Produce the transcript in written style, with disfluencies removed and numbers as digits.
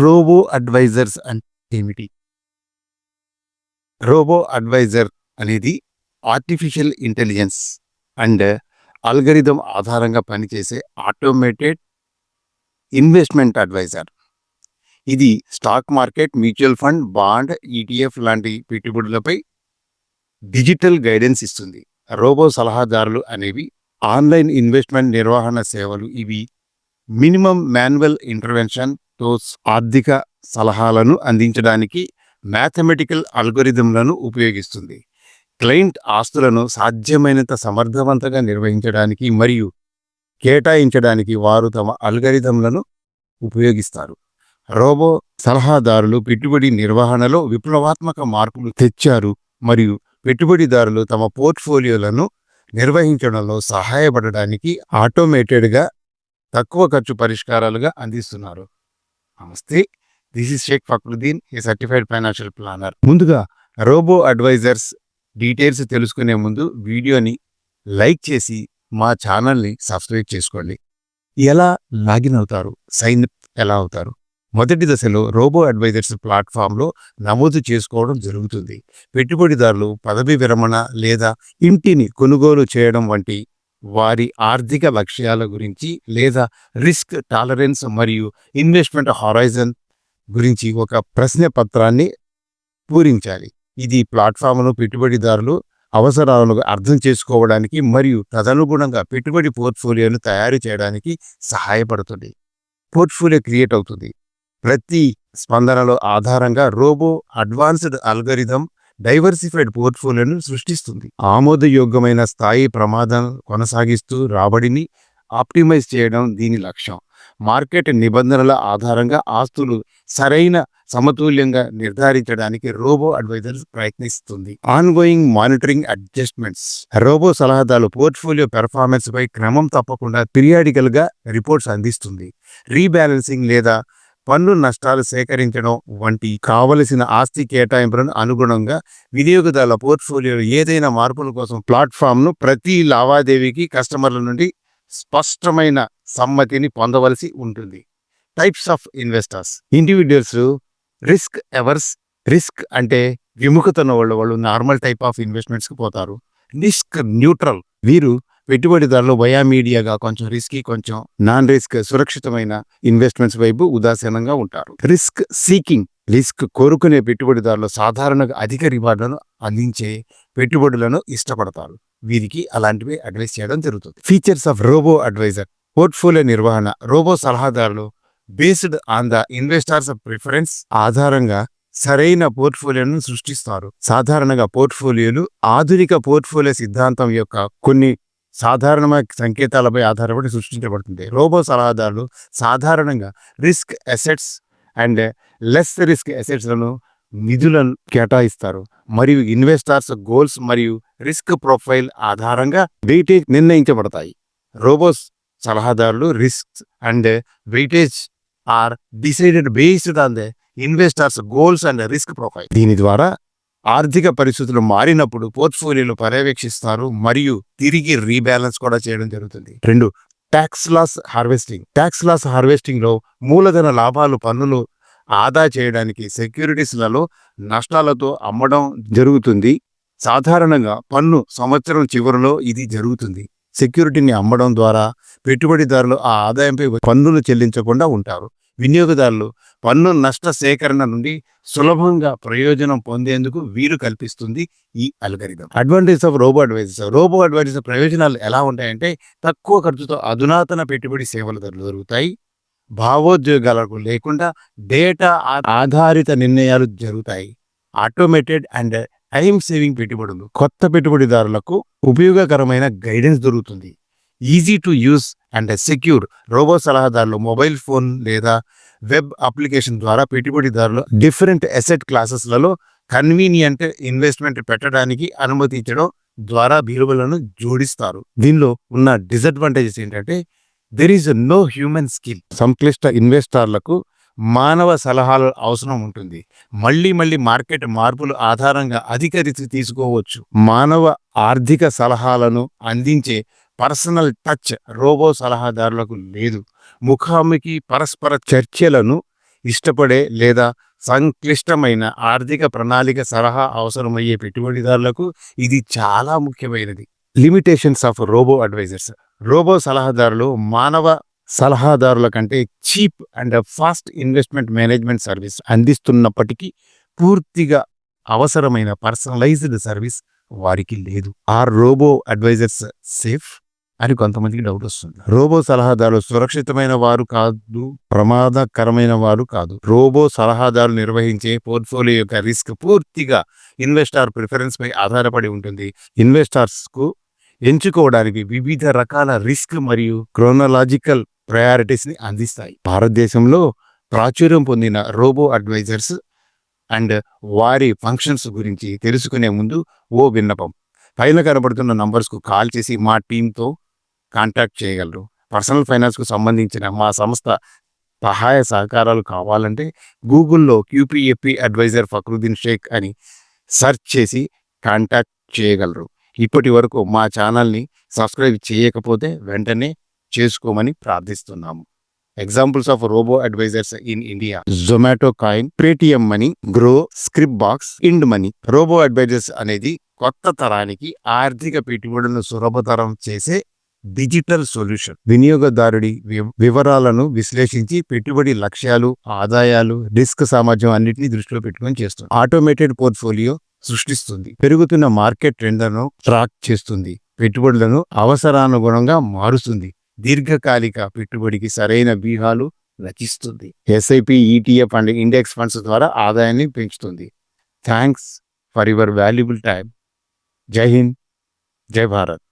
Robo advisors అంటే ఏమిటి? Robo advisor అనేది ఆర్టిఫిషియల్ ఇంటెలిజెన్స్ అండ్ అల్గరిథం ఆధారంగా పనిచేసే ఆటోమేటెడ్ ఇన్వెస్ట్మెంట్ అడ్వైజర్. ఇది stock market, mutual fund, bond, ETF లాంటి పెట్టుబడులపై డిజిటల్ గైడెన్స్ ఇస్తుంది. రోబో సలహాదారులు అనేవి ఆన్లైన్ ఇన్వెస్ట్మెంట్ నిర్వహణ సేవలు. ఇవి మినిమం మాన్యువల్ ఇంటర్వెన్షన్ తో ఆర్థిక సలహాలను అందించడానికి మ్యాథమెటికల్ అల్గోరిథంలను ఉపయోగిస్తుంది. క్లయింట్ ఆస్తులను సాధ్యమైనంత సమర్థవంతంగా నిర్వహించడానికి మరియు కేటాయించడానికి వారు తమ అల్గోరిథంలను ఉపయోగిస్తారు. రోబో సలహాదారులు పెట్టుబడి నిర్వహణలో విప్లవాత్మక మార్పులు తెచ్చారు మరియు పెట్టుబడిదారులు తమ పోర్ట్ఫోలియోలను నిర్వహించడంలో సహాయపడడానికి ఆటోమేటెడ్గా తక్కువ ఖర్చు పరిష్కారాలుగా అందిస్తున్నారు. నమస్తే, this is Shaik Fakruddin, a certified financial planner. ముందుగా రోబో అడ్వైజర్స్ డీటెయిల్స్ తెలుసుకునే ముందు వీడియోని లైక్ చేసి మా ఛానల్ని సబ్స్క్రైబ్ చేసుకోండి. ఎలా లాగిన్ అవుతారు, సైన్ అప్ ఎలా అవుతారు? మొదటి దశలో రోబో అడ్వైజర్స్ ప్లాట్ఫామ్లో నమోదు చేసుకోవడం జరుగుతుంది. పెట్టుబడిదారులు పదవి విరమణ లేదా ఇంటిని కొనుగోలు చేయడం వంటి వారి ఆర్థిక లక్ష్యాల గురించి లేదా రిస్క్ టాలరెన్స్ మరియు ఇన్వెస్ట్మెంట్ హారైజన్ గురించి ఒక ప్రశ్న పత్రాన్ని పూరించాలి. ఇది ప్లాట్ఫామ్ను పెట్టుబడిదారులు అవసరాలను అర్థం చేసుకోవడానికి మరియు తదనుగుణంగా పెట్టుబడి పోర్ట్ఫోలియోను తయారు చేయడానికి సహాయపడుతుంది. పోర్ట్ఫోలియో క్రియేట్ అవుతుంది. ప్రతి స్పందనలో ఆధారంగా రోబో అడ్వాన్స్డ్ అల్గోరిథం డైవర్సిఫైడ్ పోర్ట్ఫోలియోను సృష్టిస్తుంది. ఆమోదయోగ్యమైన స్థాయి ప్రమాదం కొనసాగిస్తూ రాబడిని ఆప్టిమైజ్ చేయడం దీని లక్ష్యం. మార్కెట్ నిబంధనల ఆధారంగా ఆస్తులు సరైన సమతుల్యంగా నిర్ధారించడానికి రోబో అడ్వైజర్స్ ప్రయత్నిస్తుంది. Ongoing monitoring adjustments. రోబో సలహాదారులు పోర్ట్ఫోలియో పెర్ఫార్మెన్స్ పై క్రమం తప్పకుండా పీరియాడికల్గా రిపోర్ట్స్ అందిస్తుంది. రీబ్యాలెన్సింగ్ లేదా పన్ను నష్టాలు సేకరించడం వంటి కావలసిన ఆస్తి కేటాయింపులను అనుగుణంగా వినియోగదారుల పోర్ట్ఫోలియోలో ఏదైనా మార్పుల కోసం ప్లాట్ఫామ్ను ప్రతి లావాదేవీకి కస్టమర్ల నుండి స్పష్టమైన సమ్మతిని పొందవలసి ఉంటుంది. Types of investors. Individuals, risk averse. Risk అంటే విముఖత ఉన్న వాళ్ళు నార్మల్ టైప్ ఆఫ్ ఇన్వెస్ట్మెంట్స్కి పోతారు. రిస్క్ న్యూట్రల్, వీరు పెట్టుబడిదారులు మీడియాగా కొంచెం రిస్కీ, కొంచెం నాన్ రిస్క్ సురక్షితమైన ఇన్వెస్ట్మెంట్స్ వైపు ఉదాసీనంగా ఉంటారు. రిస్క్ సీకింగ్, రిస్క్ కోరుకునే పెట్టుబడిదారులు సాధారణంగా అధిక రివార్డులను అందించే పెట్టుబడులను ఇష్టపడతారు. వీరికి అలాంటివి అడ్వైస్ చేయడం జరుగుతుంది. Features of robo advisor. Portfolio నిర్వహణ. రోబో సలహాదారులు based on the investors preference ఆధారంగా సరైన పోర్ట్ఫోలియోను సృష్టిస్తారు. సాధారణంగా పోర్ట్ఫోలియోలు ఆధునిక పోర్ట్ఫోలియో సిద్ధాంతం యొక్క కొన్ని సాధారణమైన సంకేతాలపై ఆధారపడి సృష్టించబడుతుంది. రోబో సలహాదారులు సాధారణంగా risk assets and less risk అసెట్స్లను నిధులను కేటాయిస్తారు మరియు ఇన్వెస్టర్స్ గోల్స్ మరియు రిస్క్ ప్రొఫైల్ ఆధారంగా వెయిటేజ్ నిర్ణయించబడతాయి. రోబోస్ సలహాదారులు risk and weightage are decided based on the investors goals and risk profile. దీని ద్వారా ఆర్థిక పరిస్థితులు మారినప్పుడు పోర్ట్ఫోలియోలు పర్యవేక్షిస్తారు మరియు తిరిగి రీబ్యాలెన్స్ కూడా చేయడం జరుగుతుంది. 2. Tax loss harvesting. Tax loss హార్వెస్టింగ్లో మూలధన లాభాలు పన్నులు ఆదా చేయడానికి సెక్యూరిటీస్లలో నష్టాలతో అమ్మడం జరుగుతుంది. సాధారణంగా పన్ను సంవత్సరం చివరిలో ఇది జరుగుతుంది. సెక్యూరిటీని అమ్మడం ద్వారా పెట్టుబడిదారులు ఆ ఆదాయంపై పన్నులు చెల్లించకుండా ఉంటారు. వినియోగదారులు పన్ను నష్ట సేకరణ నుండి సులభంగా ప్రయోజనం పొందేందుకు వీలు కల్పిస్తుంది ఈ algorithm. Advantage of robo advisors. Robo advisors ప్రయోజనాలు ఎలా ఉంటాయంటే, తక్కువ ఖర్చుతో అధునాతన పెట్టుబడి సేవలు దొరుకుతాయి. భావోద్వేగాలకు లేకుండా డేటా ఆధారిత నిర్ణయాలు జరుగుతాయి. ఆటోమేటెడ్ అండ్ టైం సేవింగ్ పెట్టుబడులు. కొత్త పెట్టుబడిదారులకు ఉపయోగకరమైన గైడెన్స్ దొరుకుతుంది. Easy to use and secure. Robo సలహాదారులు మొబైల్ ఫోన్ లేదా వెబ్ అప్లికేషన్ ద్వారా పెట్టుబడిదారులు డిఫరెంట్ అసెట్ క్లాసెస్లలో కన్వీనియంట్ ఇన్వెస్ట్మెంట్ పెట్టడానికి అనుమతించడం ద్వారా విలువలను జోడిస్తారు. దీనిలో ఉన్న డిసడ్వాంటేజెస్ ఏంటంటే, there is no human skill. సంక్లిష్ట ఇన్వెస్టర్లకు మానవ సలహాలు అవసరం ఉంటుంది. మళ్ళీ మార్కెట్ మార్పుల ఆధారంగా అధిక రిస్క్ తీసుకోవచ్చు. మానవ ఆర్థిక సలహాలను అందించే పర్సనల్ టచ్ రోబో సలహాదారులకు లేదు. ముఖాముఖి పరస్పర చర్చలను ఇష్టపడే లేదా సంక్లిష్టమైన ఆర్థిక ప్రణాళిక సలహా అవసరమయ్యే పెట్టుబడిదారులకు ఇది చాలా ముఖ్యమైనది. Limitations of robo advisors. Robo సలహాదారులు మానవ సలహాదారుల కంటే cheap and fast investment management service అందిస్తున్నప్పటికీ పూర్తిగా అవసరమైన పర్సనలైజ్డ్ సర్వీస్ వారికి లేదు. ఆర్ రోబో అడ్వైజర్స్ సేఫ్ అని కొంతమందికి డౌట్ వస్తుంది. రోబో సలహాదారులు సురక్షితమైన వారు కాదు, ప్రమాదకరమైన వారు కాదు. రోబో సలహాదారులు నిర్వహించే పోర్ట్ఫోలియో యొక్క రిస్క్ పూర్తిగా ఇన్వెస్టార్ ప్రిఫరెన్స్ పై ఆధారపడి ఉంటుంది. ఇన్వెస్టర్స్ కు ఎంచుకోవడానికి వివిధ రకాల రిస్క్ మరియు క్రోనలాజికల్ ప్రయారిటీస్ ని అందిస్తాయి. భారతదేశంలో ప్రాచుర్యం పొందిన రోబో అడ్వైజర్స్ అండ్ వారి ఫంక్షన్స్ గురించి తెలుసుకునే ముందు ఓ విన్నపం. పైన కనబడుతున్న నంబర్స్కు కాల్ చేసి మా టీంతో కాంటాక్ట్ చేయగలరు. పర్సనల్ ఫైనాన్స్కు సంబంధించిన మా సంస్థ సహాయ సహకారాలు కావాలంటే గూగుల్లో QPFP అడ్వైజర్ ఫక్రుద్దీన్ షేక్ అని సెర్చ్ చేసి కాంటాక్ట్ చేయగలరు. ఇప్పటి వరకు మా ఛానల్ని సబ్స్క్రైబ్ చేయకపోతే వెంటనే చేసుకోమని ప్రార్థిస్తున్నాము. Examples of robo advisors in India: Zomato coin, Paytm money, Groww, script box, INDmoney. Robo advisors అనేది కొత్త తరానికి ఆర్థిక పెట్టుబడులను సులభతరం చేసే డిజిటల్ సొల్యూషన్. వినియోగదారుడి వివరాలను విశ్లేషించి పెట్టుబడి లక్ష్యాలు, ఆదాయాలు, రిస్క్ సామర్థ్యం అన్నింటినీ దృష్టిలో పెట్టుకొని చేస్తుంది. ఆటోమేటెడ్ పోర్ట్ఫోలియో సృష్టిస్తుంది. పెరుగుతున్న మార్కెట్ ట్రెండ్లను ట్రాక్ చేస్తుంది. పెట్టుబడులను అవసరానుగుణంగా మారుస్తుంది. దీర్ఘకాలిక పెట్టుబడికి సరైన వ్యూహాలు రచిస్తుంది. SIP, ETF and index funds ద్వారా ఆదాయాన్ని పెంచుతుంది. Thanks for your valuable time. జై హింద్, జై భారత్.